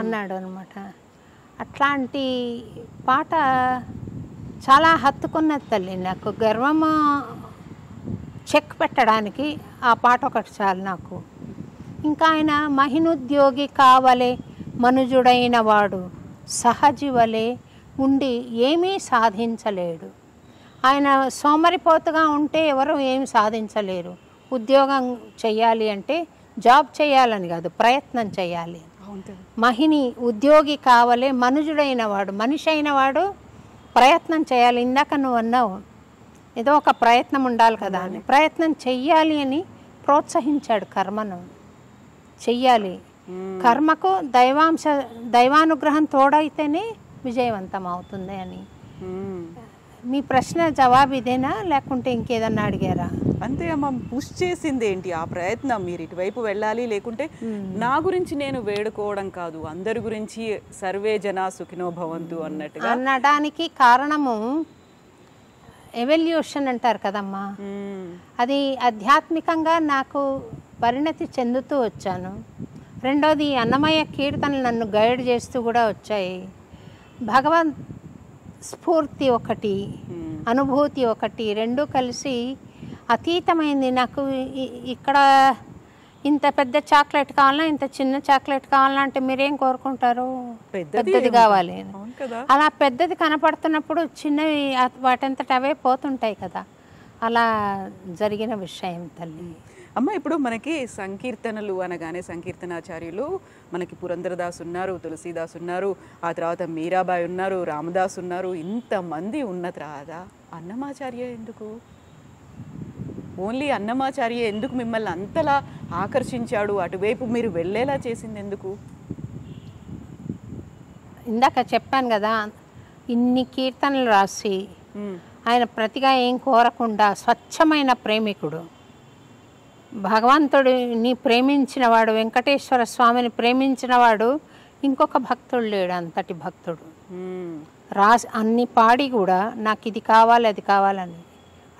అన్నాడు అనమాట. అట్లాంటి పాట చాలా హత్తుకున్నది తల్లి. నాకు గర్వము చెక్ పెట్టడానికి ఆ పాట ఒకటి చాలు నాకు. ఇంకా ఆయన మహినుద్యోగి కావలే మనుజుడైన వాడు సహజీవలే ఉండి ఏమీ సాధించలేడు. ఆయన సోమరిపోతుగా ఉంటే ఎవరు ఏమి సాధించలేరు. ఉద్యోగం చెయ్యాలి అంటే జాబ్ చేయాలని కాదు, ప్రయత్నం చేయాలి. మహిని ఉద్యోగి కావలే మనుజుడైన వాడు, మనిషి అయిన వాడు ప్రయత్నం చేయాలి. ఇందాక నువ్వు అన్నావు ఏదో ఒక ప్రయత్నం ఉండాలి కదా అని, ప్రయత్నం చెయ్యాలి అని ప్రోత్సహించాడు. కర్మను చెయ్యాలి, కర్మకు దైవానుగ్రహం తోడైతేనే విజయవంతం అవుతుంది అని. మీ ప్రశ్న జవాబు ఇదేనా లేకుంటే ఇంకేదన్నా అడిగారా? అంతే అమ్మ. పుష్ చేసింది ఏంటి ఆ ప్రయత్నం? మీరు ఇటువైపు వెళ్ళాలి, లేకుంటే నా గురించి నేను వేడుకోవడం కాదు, అందరి గురించి సర్వే జనా సుఖినో భవంతు అన్నట్టుగా అనడానికి కారణము ఎవల్యూషన్ అంటారు కదమ్మా. అది ఆధ్యాత్మికంగా నాకు పరిణతి చెందుతూ వచ్చాను. రెండోది అన్నమయ్య కీర్తనలు నన్ను గైడ్ చేస్తూ కూడా వచ్చాయి. భగవన్ స్ఫూర్తి ఒకటి, అనుభూతి ఒకటి, రెండు కలిసి అతీతమైంది. నాకు ఇక్కడ ఇంత పెద్ద చాక్లెట్ కావాలన్నా ఇంత చిన్న చాక్లెట్ కావాలన్నా అంటే మీరేం కోరుకుంటారు? పెద్దది కావాలి. అలా పెద్దది కనపడుతున్నప్పుడు చిన్నవి వాటంతట అవే పోతుంటాయి కదా. అలా జరిగిన విషయం తల్లి. అమ్మ, ఇప్పుడు మనకి సంకీర్తనలు అనగానే సంకీర్తనాచార్యులు మనకి పురంధరదాస్ ఉన్నారు, తులసీదాస్ ఉన్నారు, ఆ తర్వాత మీరాబాయి ఉన్నారు, రామదాస్ ఉన్నారు. ఇంతమంది ఉన్న తర్వాత అన్నమాచార్య ఎందుకు? ఓన్లీ అన్నమాచార్య ఎందుకు మిమ్మల్ని అంతలా ఆకర్షించాడు? అటువైపు మీరు వెళ్ళేలా చేసింది ఎందుకు? ఇందాక చెప్పాను కదా, ఇన్ని కీర్తనలు రాసి ఆయన ప్రతిగా ఏం కోరకుండా స్వచ్ఛమైన ప్రేమికుడు. భగవంతుడిని ప్రేమించినవాడు, వెంకటేశ్వర స్వామిని ప్రేమించినవాడు ఇంకొక భక్తుడు లేడు. అంతటి భక్తుడు రాసి అన్ని పాడి కూడా నాకు ఇది కావాలి అది కావాలని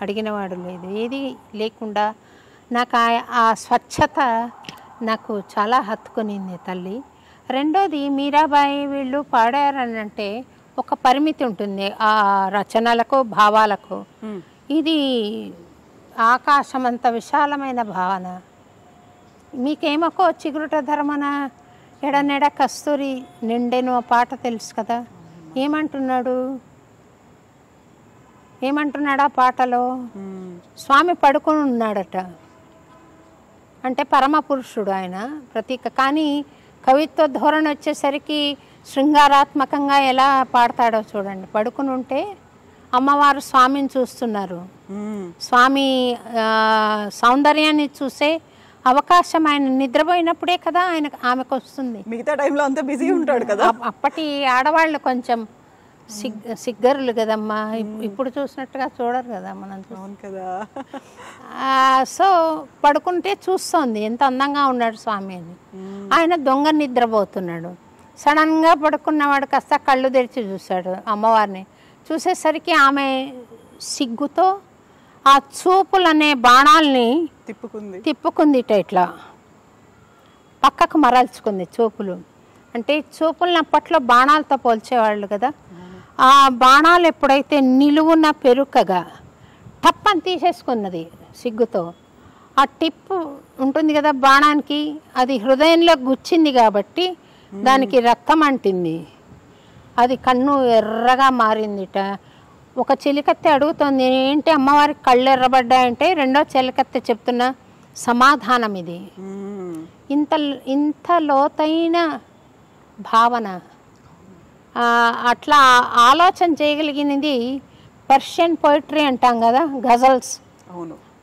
అడిగినవాడు లేదు. ఏది లేకుండా నాకు ఆ స్వచ్ఛత నాకు చాలా హత్తుకునింది తల్లి. రెండోది మీరాబాయి వీళ్ళు పాడారని అంటే ఒక పరిమితి ఉంటుంది ఆ రచనలకు, భావాలకు. ఇది ఆకాశం అంత విశాలమైన భావన. మీకేమొకో చిగురుట ధర్మన ఎడనెడ కస్తూరి నిండెను ఆ పాట తెలుసు కదా. ఏమంటున్నాడు ఆ పాటలో? స్వామి పడుకొని ఉన్నాడట, అంటే పరమ పురుషుడు ఆయన ప్రతీక. కానీ కవిత్వ ధోరణి వచ్చేసరికి శృంగారాత్మకంగా ఎలా పాడతాడో చూడండి. పడుకుని ఉంటే అమ్మవారు స్వామిని చూస్తున్నారు. స్వామి సౌందర్యాన్ని చూసే అవకాశం ఆయన నిద్రపోయినప్పుడే కదా ఆమెకు వస్తుంది. మిగతా టైంలో అంతా బిజీ ఉంటాడు కదా. అప్పటి ఆడవాళ్ళు కొంచెం సిగ్గరులు కదమ్మా, ఇప్పుడు చూసినట్టుగా చూడరు కదా మనం కదా. సో పడుకుంటే చూస్తోంది ఎంత అందంగా ఉన్నాడు స్వామి అని. ఆయన దొంగ నిద్రపోతున్నాడు. సడన్గా పడుకున్నవాడు కాస్త కళ్ళు తెరిచి చూశాడు అమ్మవారిని. చూసేసరికి ఆమె సిగ్గుతో ఆ చూపులనే బాణాలని తిప్పుకుంది ఇట్లా పక్కకు మరల్చుకుంది చూపులు. అంటే చూపులను అప్పట్లో బాణాలతో పోల్చేవాళ్ళు కదా. ఆ బాణాలు ఎప్పుడైతే నిలువున పెరుకగా టప్పని తీసేసుకున్నది సిగ్గుతో. ఆ టిప్పు ఉంటుంది కదా బాణానికి, అది హృదయంలో గుచ్చింది కాబట్టి దానికి రక్తం అంటింది. అది కన్ను ఎర్రగా మారిందిట. ఒక చెలికత్తె అడుగుతుంది, ఏంటి అమ్మవారికి కళ్ళు ఎర్రబడ్డాయంటే రెండో చెలికత్తె చెప్తున్న సమాధానం ఇది. ఇంత లోతైన భావన, అట్లా ఆలోచన చేయగలిగినది పర్షియన్ పోయిటరీ అంటాం కదా, గజల్స్,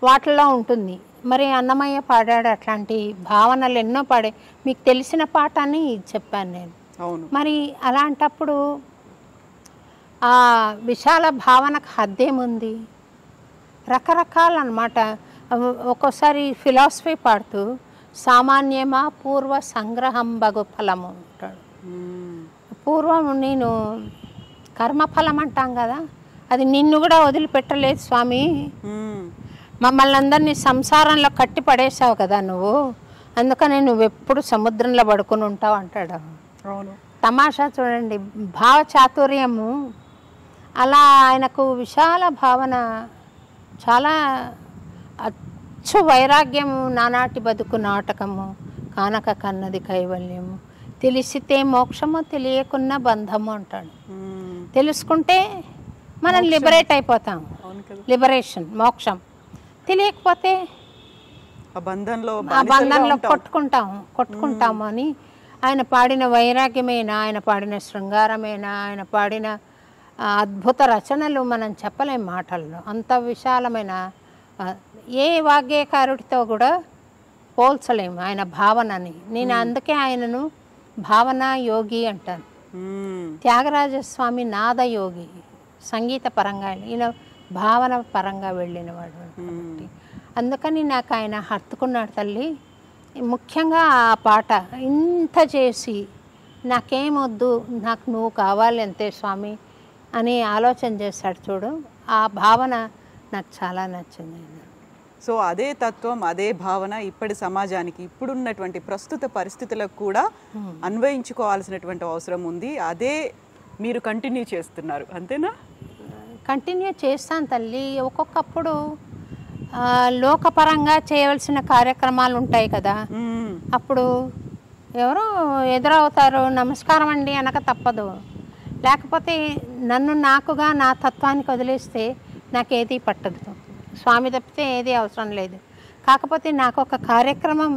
వాటిల్లో ఉంటుంది. మరి అన్నమయ్య పాడాడు అట్లాంటి భావనలు ఎన్నో పాడే. మీకు తెలిసిన పాట అని చెప్పాను నేను. మరి అలాంటప్పుడు ఆ విశాల భావనకు హద్దేముంది? రకరకాలన్నమాట. ఒక్కోసారి ఫిలాసఫీ పాడుతూ సామాన్యమా పూర్వ సంగ్రహం బగు ఫలము అంటాడు. పూర్వం నేను కర్మఫలం అంటాం కదా, అది నిన్ను కూడా వదిలిపెట్టలేదు స్వామి. మమ్మల్ని అందరినీ సంసారంలో కట్టి పడేసావు కదా నువ్వు, అందుకని నువ్వెప్పుడు సముద్రంలో పడుకుని ఉంటావు అంటాడు. అవును. తమాషా చూడండి, భావ చాతుర్యము. అలా ఆయనకు విశాల భావన, చాలా అచ్చు వైరాగ్యము. నానాటి బతుకు నాటకము, కానక కన్నది కైవల్యము, తెలిసితే మోక్షము తెలియకున్న బంధము అంటాడు. తెలుసుకుంటే మనం లిబరేట్ అయిపోతాం, లిబరేషన్ మోక్షం. తెలియకపోతే ఆ బంధంలో కొట్టుకుంటాము అని ఆయన పాడిన వైరాగ్యమైన, ఆయన పాడిన శృంగారమైన, ఆయన పాడిన అద్భుత రచనలు మనం చెప్పలేం మాటల్లో. అంత విశాలమైన, ఏ వాగ్గేయకారుడితో కూడా పోల్చలేము ఆయన భావనని. నేను అందుకే ఆయనను భావనా యోగి అంటాను. త్యాగరాజస్వామి నాద యోగి, సంగీత పరంగా, ఈయన భావన పరంగా వెళ్ళినవాడు కాబట్టి అందుకని నాకు ఆయన హత్తుకున్నాడు తల్లి. ముఖ్యంగా ఆ పాట ఇంత చేసి నాకేమొద్దు, నాకు నువ్వు కావాలి అంతే స్వామి అని ఆలోచన చేశాడు చూడు. ఆ భావన నాకు చాలా నచ్చింది. సో అదే తత్వం, అదే భావన ఇప్పటి సమాజానికి, ఇప్పుడున్నటువంటి ప్రస్తుత పరిస్థితులకు కూడా అన్వయించుకోవాల్సినటువంటి అవసరం ఉంది. అదే మీరు కంటిన్యూ చేస్తున్నారు, అంతేనా? కంటిన్యూ చేస్తాను తల్లి. ఒక్కొక్కప్పుడు లోకపరంగా చేయవలసిన కార్యక్రమాలు ఉంటాయి కదా, అప్పుడు ఎవరో ఎదురవుతారు, నమస్కారం అండి అనక తప్పదు. లేకపోతే నన్ను నాకుగా నా తత్వానికి వదిలేస్తే నాకేది పట్టదు. స్వామి తప్పితే ఏది అవసరం లేదు. కాకపోతే నాకు ఒక కార్యక్రమం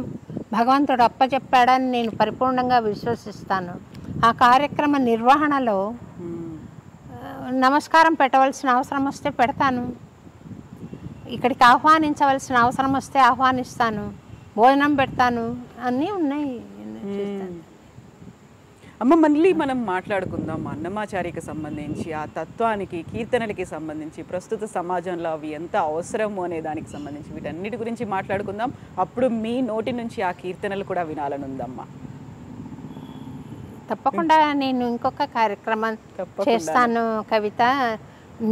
భగవంతుడు అప్పచెప్పాడని నేను పరిపూర్ణంగా విశ్వసిస్తాను. ఆ కార్యక్రమ నిర్వహణలో నమస్కారం పెట్టవలసిన అవసరం వస్తే పెడతాను, ఇక్కడికి ఆహ్వానించవలసిన అవసరం వస్తే ఆహ్వానిస్తాను, భోజనం పెడతాను, అన్నీ ఉన్నాయి. అమ్మ, మళ్ళీ మనం మాట్లాడుకుందాం అన్నమాచారికి సంబంధించి, ఆ తత్వానికి, కీర్తనలకి సంబంధించి, ప్రస్తుత సమాజంలో అవి ఎంత అవసరము అనే దానికి సంబంధించి వీటన్నిటి గురించి మాట్లాడుకుందాం. అప్పుడు మీ నోటి నుంచి ఆ కీర్తనలు కూడా వినాలని ఉందమ్మా. తప్పకుండా నేను ఇంకొక కార్యక్రమం చేస్తాను కవిత,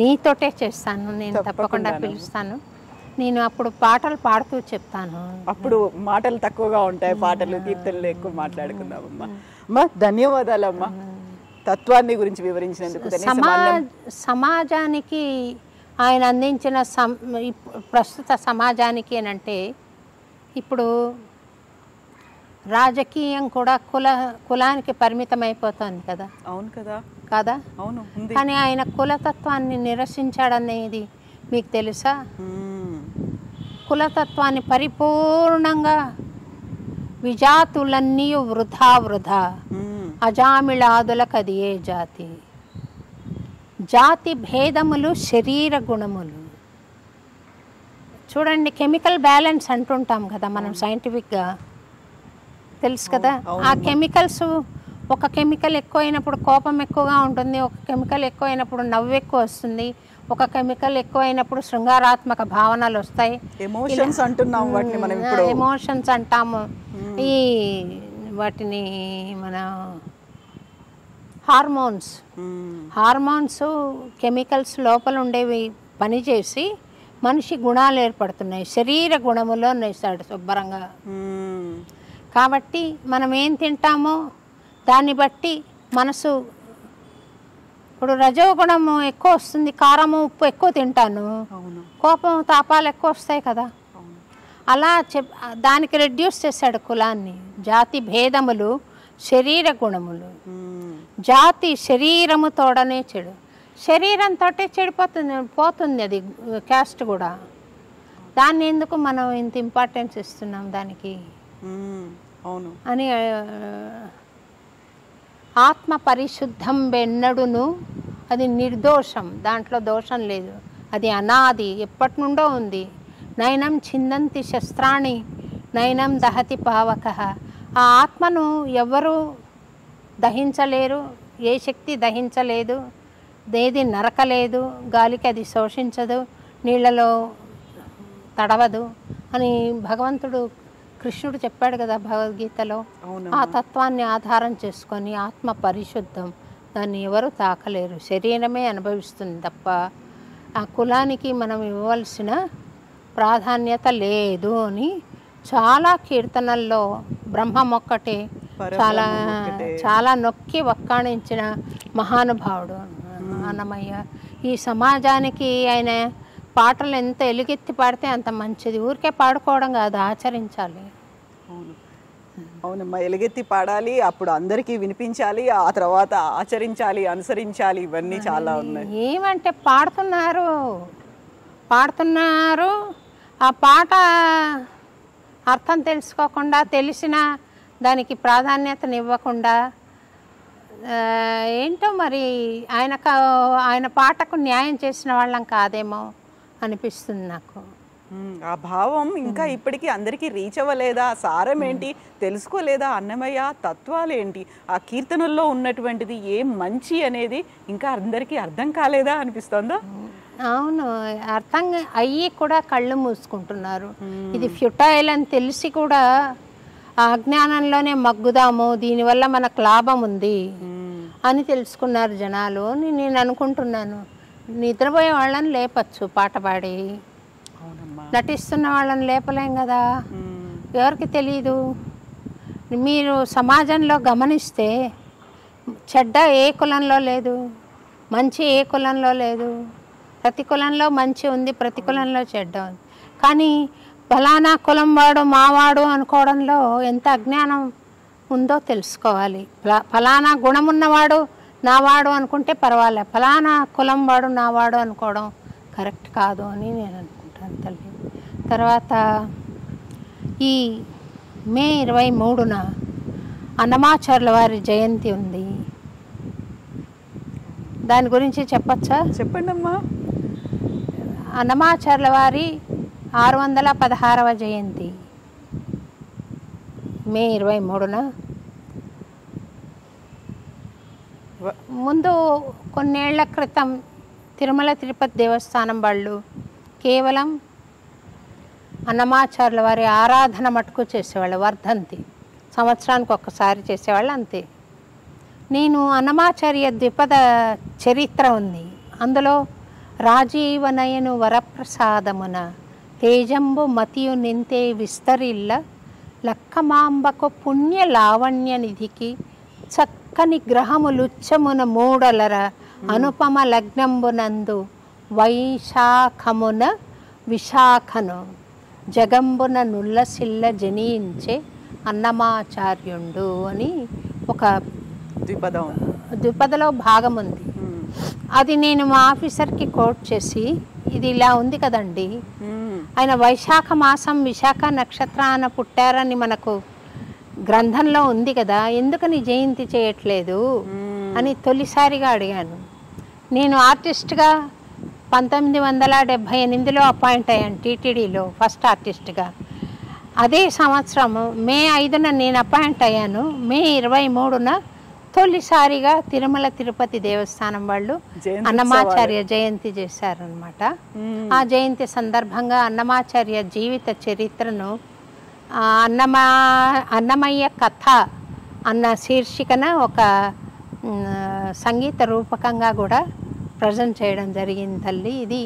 నీతోటే చేస్తాను. నేను తప్పకుండా పిలుస్తాను. నేను అప్పుడు పాటలు పాడుతూ చెప్తాను. అప్పుడు మాటలు తక్కువగా ఉంటాయి, పాటలు కీర్తనలు ఎక్కువ మాట్లాడుకుందామమ్మా. అమ్మా, ధన్యవాదాలమ్మా తత్వాన్ని గురించి వివరించినందుకు. సమాజానికి ఆయన అందించిన ప్రస్తుత సమాజానికి అంటే ఇప్పుడు రాజకీయం కూడా కులానికి పరిమితం అయిపోతుంది కదా. అవును కదా. కదా, అవును. కానీ ఆయన కులతత్వాన్ని నిరసించాడనేది మీకు తెలుసా? కులతత్వాన్ని పరిపూర్ణంగా విజాతులన్నీ వృధా అజామిళాదులకు అది ఏ జాతి, జాతి భేదములు శరీర గుణములు. చూడండి, కెమికల్ బ్యాలెన్స్ అంటుంటాం కదా మనం సైంటిఫిక్గా, తెలుసు కదా. ఆ కెమికల్స్, ఒక కెమికల్ ఎక్కువైనప్పుడు కోపం ఎక్కువగా ఉంటుంది, ఒక కెమికల్ ఎక్కువైనప్పుడు నవ్వు ఎక్కువ వస్తుంది, ఒక కెమికల్ ఎక్కువైనప్పుడు శృంగారాత్మక భావనలు వస్తాయి. ఎమోషన్స్ అంటున్నాము వాటిని మనం ఇప్పుడు. ఎమోషన్స్ అంటాము. ఈ వాటిని మన హార్మోన్స్ కెమికల్స్ లోపల ఉండేవి పనిచేసి మనిషి గుణాలు ఏర్పడుతున్నాయి. శరీర గుణములో నేస్తాడు శుభ్రంగా. కాబట్టి మనం ఏం తింటామో దాన్ని బట్టి మనసు, ఇప్పుడు రజోగుణము ఎక్కువ వస్తుంది, కారము ఉప్పు ఎక్కువ తింటాను, కోపం తాపాలు ఎక్కువ వస్తాయి కదా. అలా దానికి రెడ్యూస్ చేశాడు కులాన్ని. జాతి భేదములు శరీర గుణములు. జాతి శరీరము తోడనే చెడు, శరీరంతో పోతుంది అది క్యాస్ట్ కూడా. దాన్ని ఎందుకు మనం ఇంత ఇంపార్టెన్స్ ఇస్తున్నాం దానికి అని. ఆత్మ పరిశుద్ధం వెన్నడును, అది నిర్దోషం, దాంట్లో దోషం లేదు, అది అనాది, ఎప్పటి నుండో ఉంది. నయనం చిందంతి శస్త్రాణి నయనం దహతి పావక. ఆ ఆత్మను ఎవరు దహించలేరు, ఏ శక్తి దహించలేదు, ఏది నరకలేదు, గాలికి అది శోషించదు, నీళ్లలో తడవదు అని భగవంతుడు కృష్ణుడు చెప్పాడు కదా భగవద్గీతలో. ఆ తత్వాన్ని ఆధారం చేసుకొని ఆత్మ పరిశుద్ధం, దాన్ని ఎవరు తాకలేరు, శరీరమే అనుభవిస్తుంది తప్ప ఆ కులానికి మనం ఇవ్వవలసిన ప్రాధాన్యత లేదు అని చాలా కీర్తనల్లో బ్రహ్మం ఒక్కటే చాలా చాలా నొక్కి వక్కాణించిన మహానుభావుడు అన్నమయ్య. ఈ సమాజానికి ఆయన పాటలు ఎంత ఎలుగెత్తి పాడితే అంత మంచిది. ఊరికే పాడుకోవడం కాదు, ఆచరించాలి. అవునమ్మా, ఎలుగెత్తి పాడాలి, అప్పుడు అందరికీ వినిపించాలి, ఆ తర్వాత ఆచరించాలి, అనుసరించాలి, ఇవన్నీ చాలా ఉన్నాయి. ఏమంటే పాడుతున్నారు ఆ పాట అర్థం తెలుసుకోకుండా, తెలిసిన దానికి ప్రాధాన్యతనివ్వకుండా ఏంటో మరి ఆయన పాటకు న్యాయం చేసిన వాళ్ళం కాదేమో అనిపిస్తుంది నాకు. ఆ భావం ఇంకా ఇప్పటికీ అందరికీ రీచ్ అవ్వలేదా? సారం ఏంటి తెలుసుకోలేదా? అన్నమయ్య తత్వాలు ఏంటి, ఆ కీర్తనల్లో ఉన్నటువంటిది ఏం మంచి అనేది ఇంకా అందరికీ అర్థం కాలేదా అనిపిస్తుందా? అవును, అర్థం అయ్యి కూడా కళ్ళు మూసుకుంటున్నారు. ఇది ఫ్యూటైల్ అని తెలిసి కూడా ఆ అజ్ఞానంలోనే మగ్గుదాము, దీనివల్ల మనకు లాభం ఉంది అని తెలుసుకున్నారు జనాలు అని నేను అనుకుంటున్నాను. నిద్రపోయే వాళ్ళని లేపచ్చు పాట పాడి, నటిస్తున్న వాళ్ళని లేపలేం కదా, ఎవరికి తెలీదు. మీరు సమాజంలో గమనిస్తే చెడ్డ ఏ కులంలో లేదు, మంచి ఏ కులంలో లేదు. ప్రతి కులంలో మంచి ఉంది, ప్రతి కులంలో చెడ్డ ఉంది. కానీ ఫలానా కులం వాడు మావాడు అనుకోవడంలో ఎంత అజ్ఞానం ఉందో తెలుసుకోవాలి. ఫలానా గుణం ఉన్నవాడు నావాడు అనుకుంటే పర్వాలే, ఫలానా కులం వాడు నావాడు అనుకోవడం కరెక్ట్ కాదు అని నేను అనుకుంటాను తల్లి. తర్వాత ఈ మే 23న అన్నమాచార్యుల వారి జయంతి ఉంది. దాని గురించి చెప్పచ్చా? చెప్పండి అమ్మా. అన్నమాచార్యుల వారి 616వ జయంతి మే 23న. ముందు కొన్నేళ్ల క్రితం తిరుమల తిరుపతి దేవస్థానం వాళ్ళు కేవలం అన్నమాచార్యుల వారి ఆరాధన మటుకు చేసేవాళ్ళు, వర్ధంతి సంవత్సరానికి ఒక్కసారి చేసేవాళ్ళు అంతే. నేను అన్నమాచార్య ద్విపద చరిత్ర ఉంది, అందులో రాజీవనయను వరప్రసాదమున తేజంబు మతియు నింతే విస్తరిల్ల లక్కమాంబకు పుణ్య లావణ్య నిధికి చక్కని గ్రహములుచ్చమున మూడలర అనుపమ లగ్నంబునందు వైశాఖమున విశాఖను జగంబున నుల్లసిల్ల జనించే అన్నమాచార్యుండు అని ఒక ద్విపదలో భాగం ఉంది. అది నేను మా ఆఫీసర్కి కోట్ చేసి, ఇది ఇలా ఉంది కదండి, ఆయన వైశాఖ మాసం విశాఖ నక్షత్రాన పుట్టారని మనకు గ్రంథంలో ఉంది కదా, ఎందుకని జయంతి చేయట్లేదు అని తొలిసారిగా అడిగాను. నేను ఆర్టిస్ట్గా 1978లో అపాయింట్ అయ్యాను టీటీడీలో, ఫస్ట్ ఆర్టిస్ట్గా. అదే సంవత్సరం మే 5న నేను అపాయింట్ అయ్యాను. మే 23న తొలిసారిగా తిరుమల తిరుపతి దేవస్థానం వాళ్ళు అన్నమాచార్య జయంతి చేశారనమాట. ఆ జయంతి సందర్భంగా అన్నమాచార్య జీవిత చరిత్రను అన్నమయ్య కథ అన్న శీర్షికన ఒక సంగీత రూపకంగా కూడా ప్రజెంట్ చేయడం జరిగింది తల్లి. ఇది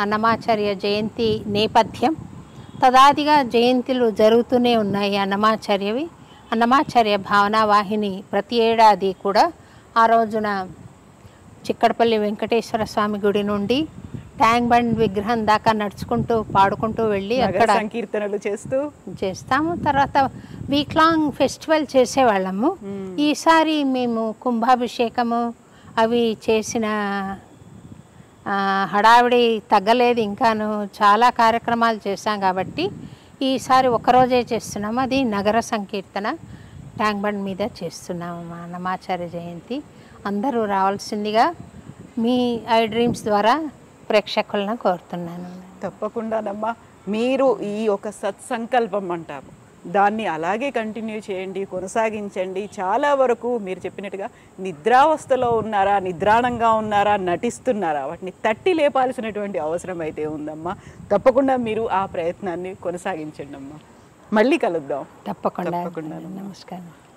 అన్నమాచార్య జయంతి నేపథ్యం. తదాదిగా జయంతులు జరుగుతూనే ఉన్నాయి అన్నమాచార్యవి. అన్నమాచార్య భావనా వాహిని ప్రతి ఏడాది కూడా ఆ రోజున చిక్కడపల్లి వెంకటేశ్వర స్వామి గుడి నుండి ట్యాంక్ బండ్ విగ్రహం దాకా నడుచుకుంటూ పాడుకుంటూ వెళ్ళి అక్కడ సంకీర్తనలు చేస్తాము. తర్వాత వీక్ లాంగ్ ఫెస్టివల్ చేసేవాళ్ళము. ఈసారి మేము కుంభాభిషేకము అవి చేసిన హడావిడి తగ్గలేదు, ఇంకాను చాలా కార్యక్రమాలు చేశాం కాబట్టి ఈసారి ఒకరోజే చేస్తున్నాము. అది నగర సంకీర్తన ట్యాంక్ బండ్ మీద చేస్తున్నాము మా అన్నమాచార్య జయంతి. అందరూ రావాల్సిందిగా మీ ఐ డ్రీమ్స్ ద్వారా ప్రేక్షకులను కోరుతున్నాను. తప్పకుండానమ్మా. మీరు ఈ ఒక సత్సంకల్పం అంటాము, దాన్ని అలాగే కంటిన్యూ చేయండి, కొనసాగించండి. చాలా వరకు మీరు చెప్పినట్టుగా నిద్రావస్థలో ఉన్నారా, నిద్రాణంగా ఉన్నారా, నటిస్తున్నారా, వాటిని తట్టి లేపాల్సినటువంటి అవసరం అయితే ఉందమ్మా. తప్పకుండా మీరు ఆ ప్రయత్నాన్ని కొనసాగించండి అమ్మా. మళ్ళీ కలుద్దాం. తప్పకుండా. నమస్కారం.